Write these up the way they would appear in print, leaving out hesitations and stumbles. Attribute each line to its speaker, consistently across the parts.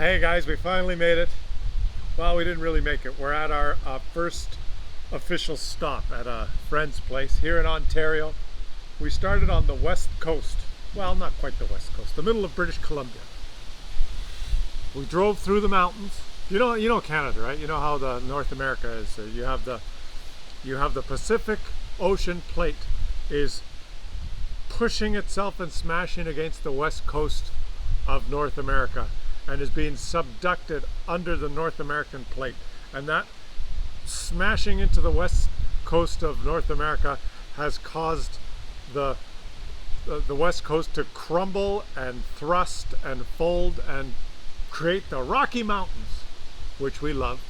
Speaker 1: Hey guys, we finally made it. Well, we didn't really make it. We're at our first official stop at a friend's place here in Ontario. We started on the west coast. Well, not quite the west coast, the middle of British Columbia. We drove through the mountains. You know Canada, right? You know how the North America is. You have the Pacific Ocean plate is pushing itself and smashing against the west coast of North America and is being subducted under the North American plate. And that smashing into the west coast of North America has caused the west coast to crumble and thrust and fold and create the Rocky Mountains, which we love.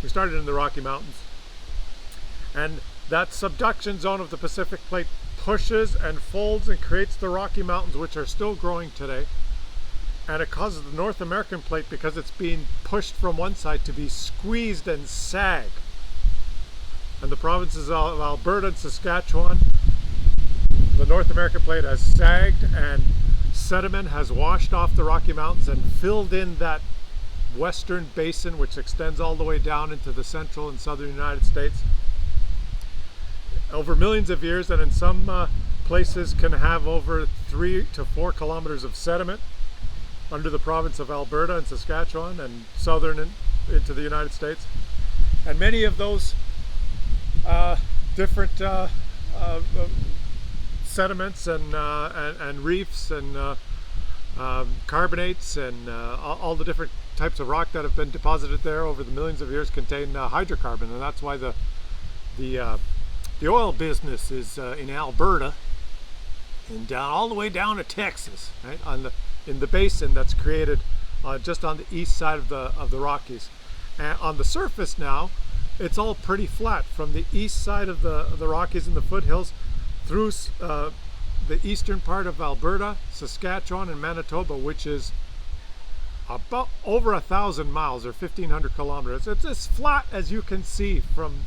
Speaker 1: We started in the Rocky Mountains, and that subduction zone of the Pacific plate pushes and folds and creates the Rocky Mountains, which are still growing today. And it causes the North American plate, because it's being pushed from one side, to be squeezed and sag. And the provinces of Alberta and Saskatchewan, the North American plate has sagged and sediment has washed off the Rocky Mountains and filled in that western basin, which extends all the way down into the central and southern United States over millions of years, and in some places can have over 3 to 4 kilometers of sediment under the province of Alberta and Saskatchewan and southern into the United States. And many of those different sediments and reefs and carbonates and all the different types of rock that have been deposited there over the millions of years contain hydrocarbon, and that's why the oil business is in Alberta and down all the way down to Texas, right, in the basin that's created just on the east side of the Rockies. And on the surface now, it's all pretty flat from the east side of the Rockies and the foothills through the eastern part of Alberta, Saskatchewan, and Manitoba, which is about over 1,000 miles or 1,500 kilometers. It's as flat as you can see from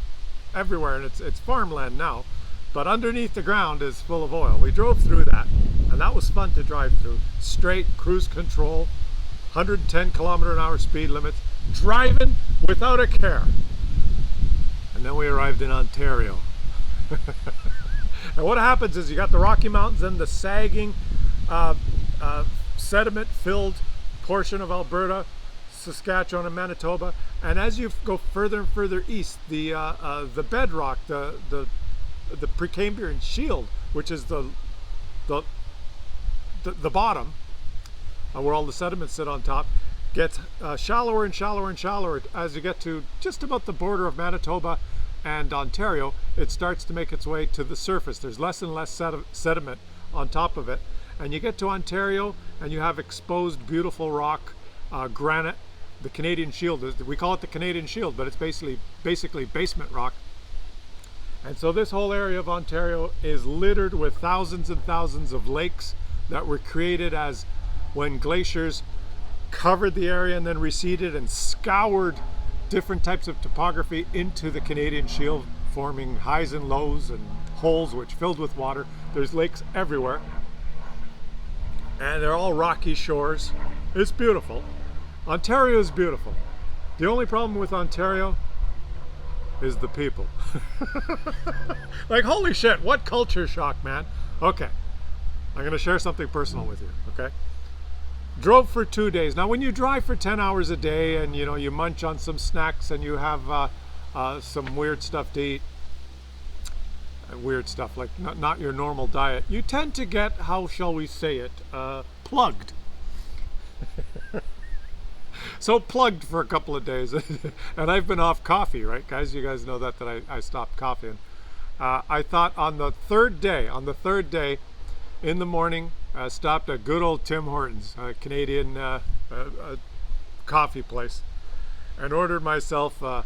Speaker 1: everywhere, and it's farmland now, but underneath the ground is full of oil. We drove through that, and that was fun to drive through. Straight cruise control, 110 kilometer an hour speed limits, driving without a care. And then we arrived in Ontario. And what happens is you got the Rocky Mountains and the sagging sediment filled portion of Alberta, Saskatchewan, and Manitoba, and as you go further and further east, the bedrock, the Precambrian shield, which is the bottom, where all the sediments sit on top, gets shallower and shallower and shallower as you get to just about the border of Manitoba and Ontario. It starts to make its way to the surface. There's less and less sediment on top of it, and you get to Ontario and you have exposed beautiful rock, granite, the Canadian Shield. We call it the Canadian Shield, but it's basically basement rock. And so this whole area of Ontario is littered with thousands and thousands of lakes that were created as when glaciers covered the area and then receded and scoured different types of topography into the Canadian Shield, forming highs and lows and holes which filled with water. There's lakes everywhere, and they're all rocky shores. It's beautiful. Ontario is beautiful. The only problem with Ontario is the people. Like, holy shit, what culture shock, man. Okay, I'm gonna share something personal with you, okay? Drove for 2 days. Now, when you drive for 10 hours a day and you munch on some snacks and you have some weird stuff to eat, weird stuff like not your normal diet, you tend to get, how shall we say it, plugged. So plugged for a couple of days. And I've been off coffee, right, guys? You guys know that I stopped coffee. And I thought on the third day in the morning, I stopped at good old Tim Hortons, a Canadian coffee place, and ordered myself a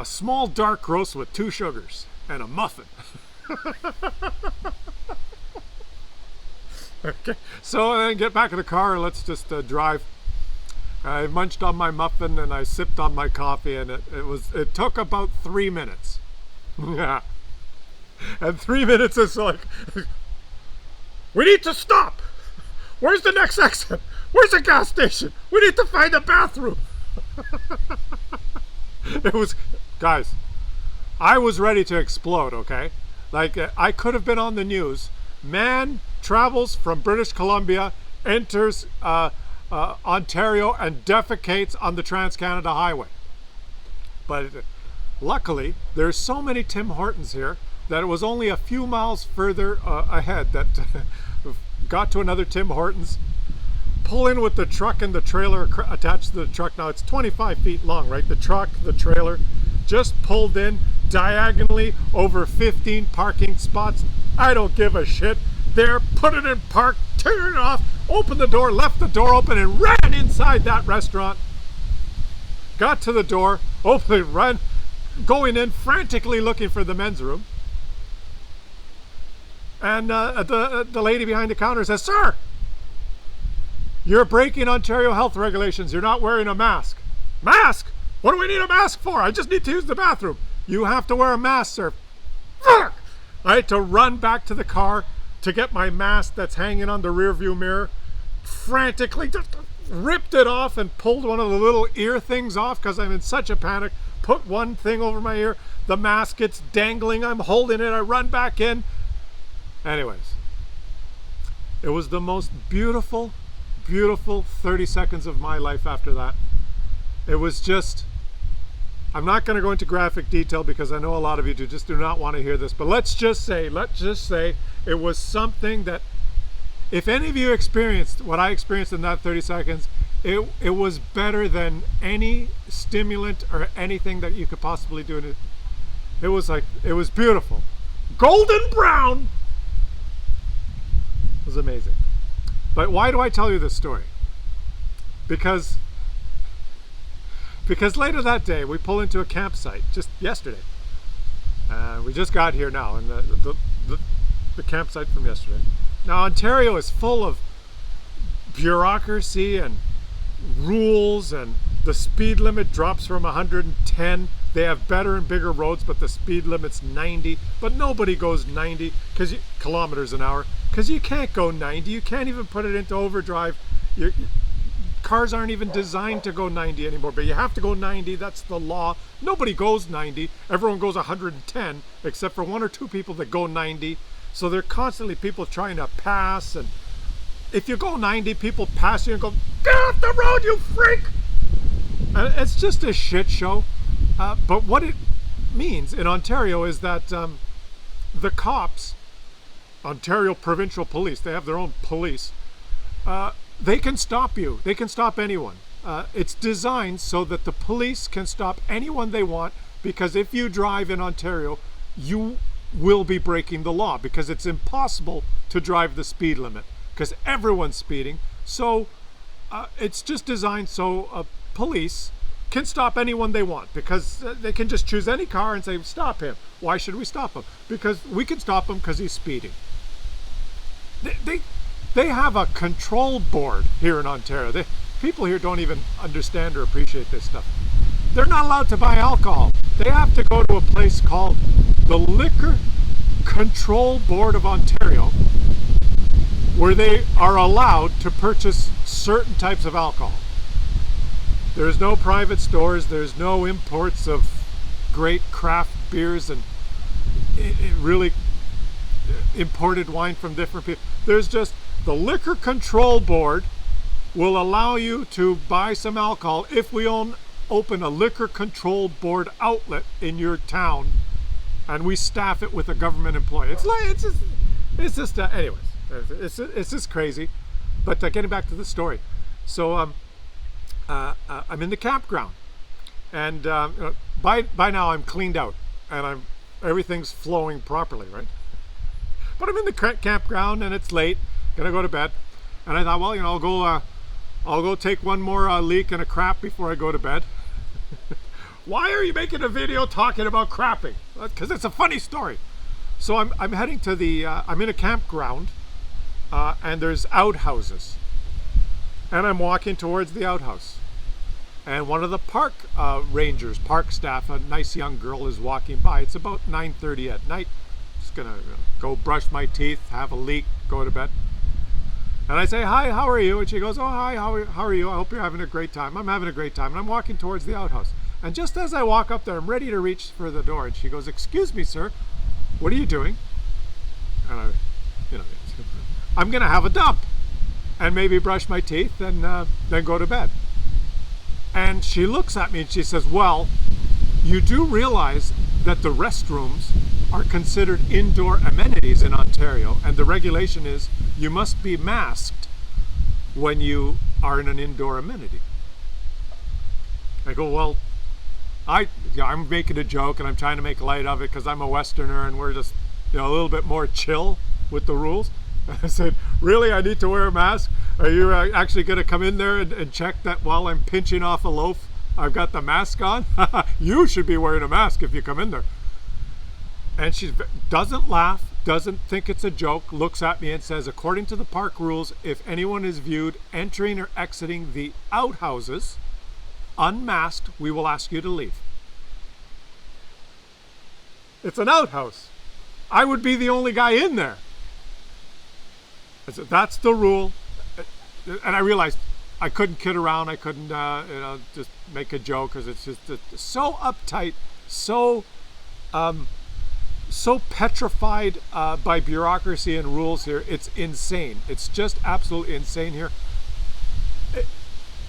Speaker 1: small dark roast with 2 sugars and a muffin. Okay, so then get back in the car and let's just drive. I munched on my muffin and I sipped on my coffee, and it took about 3 minutes. Yeah, and 3 minutes is like, we need to stop. Where's the next exit? Where's the gas station? We need to find a bathroom. It was, guys, I was ready to explode, okay? Like, I could have been on the news. Man travels from British Columbia, enters Ontario, and defecates on the Trans-Canada Highway. But luckily, there's so many Tim Hortons here that it was only a few miles further ahead that got to another Tim Hortons. Pull in with the truck and the trailer attached to the truck. Now it's 25 feet long, right? The truck, the trailer, just pulled in diagonally over 15 parking spots. I don't give a shit. There, put it in park, turn it off, open the door, left the door open, and ran inside that restaurant. Got to the door, opened it, ran, going in, frantically looking for the men's room. And the lady behind the counter says, "Sir, you're breaking Ontario health regulations. You're not wearing a mask." Mask? What do we need a mask for? I just need to use the bathroom. You have to wear a mask, sir. Fuck! I had to run back to the car to get my mask that's hanging on the rear view mirror. Frantically just ripped it off and pulled one of the little ear things off because I'm in such a panic. Put one thing over my ear. The mask gets dangling. I'm holding it. I run back in. Anyways, it was the most beautiful 30 seconds of my life after that. It was just, I'm not going to go into graphic detail because I know a lot of you just do not want to hear this, but let's just say it was something that, if any of you experienced what I experienced in that 30 seconds, it was better than any stimulant or anything that you could possibly do. It was like, it was beautiful. Golden brown. It was amazing. But why do I tell you this story? Because later that day we pull into a campsite just yesterday. We just got here now, and the campsite from yesterday. Now Ontario is full of bureaucracy and rules, and the speed limit drops from 110. They have better and bigger roads, but the speed limit's 90. But nobody goes 90 kilometers an hour because you can't go 90. You can't even put it into overdrive. Cars aren't even designed to go 90 anymore, but you have to go 90. That's the law. Nobody goes 90. Everyone goes 110, except for one or two people that go 90. So there are constantly people trying to pass, and if you go 90, people pass you and go, "Get off the road, you freak!" And it's just a shit show. But what it means in Ontario is that the cops, Ontario Provincial Police, they have their own police, they can stop you. They can stop anyone. It's designed so that the police can stop anyone they want, because if you drive in Ontario, you will be breaking the law, because it's impossible to drive the speed limit because everyone's speeding. So it's just designed so police can stop anyone they want, because they can just choose any car and say, "Stop him." Why should we stop him? Because we can stop him because he's speeding. They have a control board here in Ontario. People here don't even understand or appreciate this stuff. They're not allowed to buy alcohol. They have to go to a place called the Liquor Control Board of Ontario, where they are allowed to purchase certain types of alcohol. There's no private stores. There's no imports of great craft beers and really imported wine from different people. There's just the Liquor Control Board will allow you to buy some alcohol if we open a Liquor Control Board outlet in your town, and we staff it with a government employee. It's just anyways, it's just crazy. But getting back to the story, so I'm in the campground, and by now I'm cleaned out and everything's flowing properly, right? But I'm in the campground and it's late, gonna go to bed, and I thought, well, I'll go take one more leak and a crap before I go to bed. Why are you making a video talking about crapping? Because it's a funny story. So I'm heading to I'm in a campground, and there's outhouses, and I'm walking towards the outhouse, and one of the park rangers, park staff, a nice young girl, is walking by. It's about 9:30 at night. Just gonna go brush my teeth, have a leak, go to bed. And I say, hi, how are you? And she goes, oh, hi, how are you? I hope you're having a great time. I'm having a great time. And I'm walking towards the outhouse. And just as I walk up there, I'm ready to reach for the door. And she goes, excuse me, sir, what are you doing? And I'm going to have a dump and maybe brush my teeth and then go to bed. And she looks at me and she says, well, you do realize that the restrooms are considered indoor amenities in Ontario, and the regulation is you must be masked when you are in an indoor amenity. I go, well, I'm making a joke and I'm trying to make light of it because I'm a Westerner and we're just a little bit more chill with the rules. I said, really, I need to wear a mask? Are you actually going to come in there and check that while I'm pinching off a loaf, I've got the mask on? You should be wearing a mask if you come in there. And she doesn't laugh, doesn't think it's a joke, looks at me and says, according to the park rules, if anyone is viewed entering or exiting the outhouses unmasked, we will ask you to leave. It's an outhouse. I would be the only guy in there. I said, that's the rule. And I realized I couldn't kid around. I couldn't, just make a joke because it's just so uptight, so petrified by bureaucracy and rules here. It's insane. It's just absolutely insane here.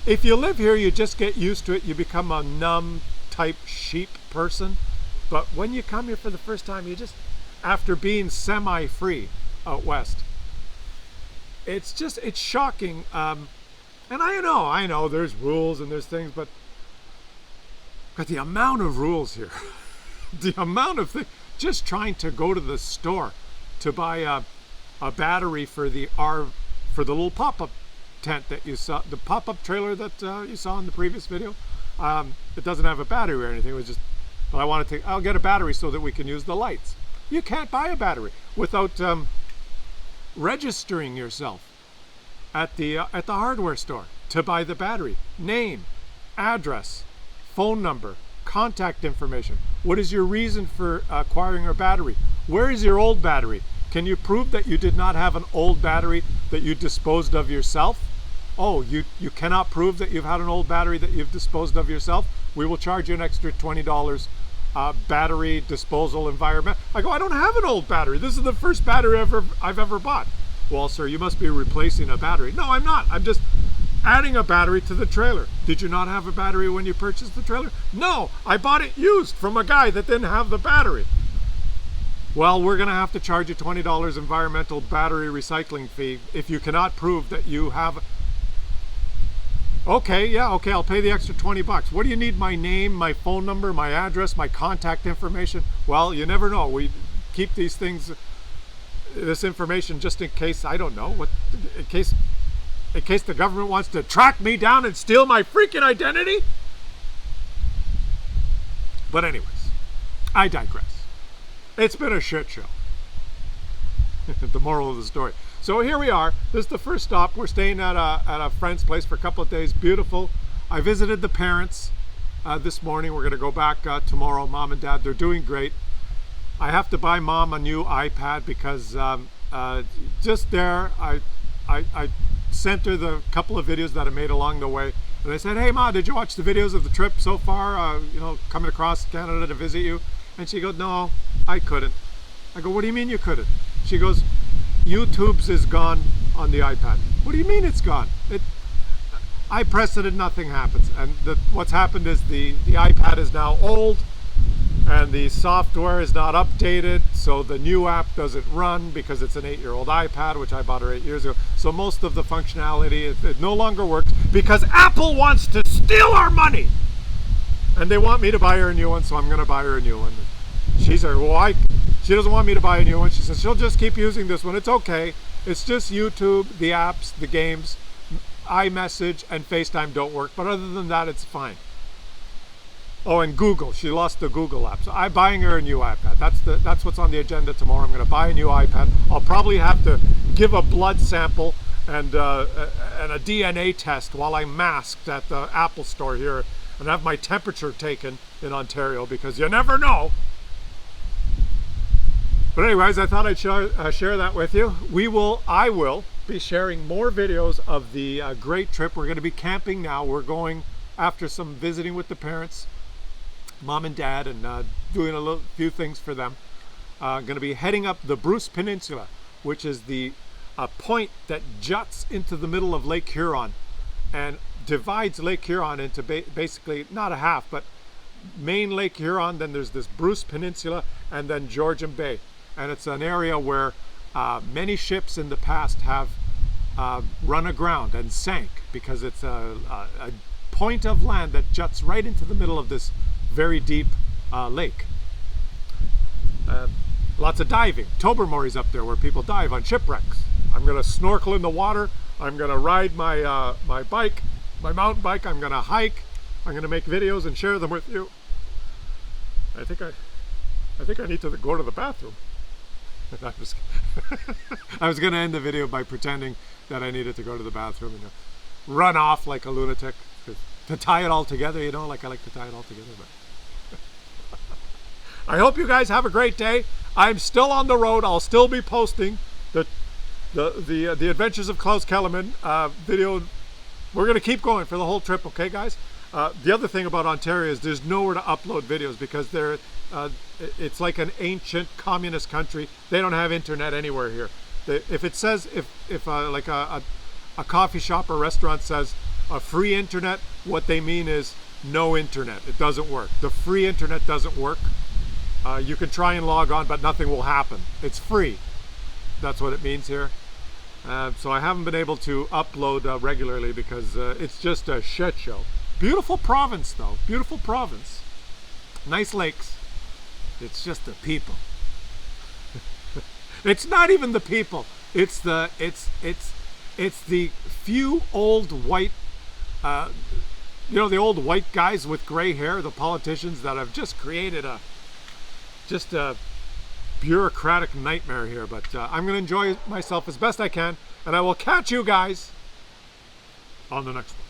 Speaker 1: If you live here, you just get used to it. You become a numb type sheep person. But when you come here for the first time, you just, after being semi-free out west, it's shocking. And I know there's rules and there's things, but the amount of rules here, the amount of things, just trying to go to the store to buy a battery for the little pop-up tent that you saw, the pop-up trailer that you saw in the previous video. It doesn't have a battery or anything. It was just, but I'll get a battery so that we can use the lights. You can't buy a battery without registering yourself at the hardware store to buy the battery. Name, address, phone number, contact information. What is your reason for acquiring a battery? Where is your old battery? Can you prove that you did not have an old battery that you disposed of yourself? Oh, you cannot prove that you've had an old battery that you've disposed of yourself? We will charge you an extra $20 battery disposal environment. I go, I don't have an old battery. This is the first battery I've ever bought. Well, sir, you must be replacing a battery. No, I'm not. I'm just adding a battery to the trailer. Did you not have a battery when you purchased the trailer? No, I bought it used from a guy that didn't have the battery. Well, we're going to have to charge you $20 environmental battery recycling fee if you cannot prove that you have. Okay, I'll pay the extra 20 bucks. What do you need? My name, my phone number, my address, my contact information? Well, you never know. We keep these things, this information just in case, I don't know, in case the government wants to track me down and steal my freaking identity? But anyways, I digress. It's been a shit show. The moral of the story. So here we are. This is the first stop. We're staying at a friend's place for a couple of days. Beautiful. I visited the parents this morning. We're going to go back tomorrow. Mom and Dad, they're doing great. I have to buy Mom a new iPad because just there, I sent her the couple of videos that I made along the way. And I said, hey, Ma, did you watch the videos of the trip so far? Coming across Canada to visit you? And she goes, no, I couldn't. I go, what do you mean you couldn't? She goes, YouTube's is gone on the iPad. What do you mean it's gone? I press it and nothing happens. And what's happened is the iPad is now old and the software is not updated, so the new app doesn't run because it's an 8-year-old iPad, which I bought her 8 years ago. So most of the functionality, it no longer works because Apple wants to steal our money. And they want me to buy her a new one, so I'm going to buy her a new one. She said, well, she doesn't want me to buy a new one. She says she'll just keep using this one. It's okay. It's just YouTube, the apps, the games, iMessage, and FaceTime don't work. But other than that, it's fine. Oh, and Google. She lost the Google app. So I'm buying her a new iPad. That's what's on the agenda tomorrow. I'm going to buy a new iPad. I'll probably have to give a blood sample and a DNA test while I'm masked at the Apple store here and have my temperature taken in Ontario because you never know. But anyways, I thought I'd share that with you. I will be sharing more videos of the great trip. We're going to be camping now. We're going after some visiting with the parents, mom and dad, and doing a few things for them. Going to be heading up the Bruce Peninsula, which is the point that juts into the middle of Lake Huron and divides Lake Huron into basically not a half, but main Lake Huron, then there's this Bruce Peninsula, and then Georgian Bay. And it's an area where many ships in the past have run aground and sank, because it's a point of land that juts right into the middle of this very deep lake. Lots of diving. Tobermory's up there where people dive on shipwrecks. I'm going to snorkel in the water. I'm going to ride my my bike, my mountain bike. I'm going to hike. I'm going to make videos and share them with you. I think I need to go to the bathroom. I was going to end the video by pretending that I needed to go to the bathroom and run off like a lunatic. To tie it all together, you know, like I like to tie it all together. But I hope you guys have a great day. I'm still on the road. I'll still be posting the Adventures of Klaus Kellerman video. We're going to keep going for the whole trip, okay, guys? The other thing about Ontario is there's nowhere to upload videos, because it's like an ancient communist country. They don't have internet anywhere here. If it says, if like a coffee shop or restaurant says a free internet, what they mean is no internet. It doesn't work. The free internet doesn't work. You can try and log on, but nothing will happen. It's free. That's what it means here. So I haven't been able to upload regularly because it's just a shit show. Beautiful province though, beautiful province. Nice lakes. It's just the people. It's not even the people. It's the few old white, you know, the old white guys with gray hair, the politicians that have just created a bureaucratic nightmare here. But I'm going to enjoy myself as best I can, and I will catch you guys on the next one.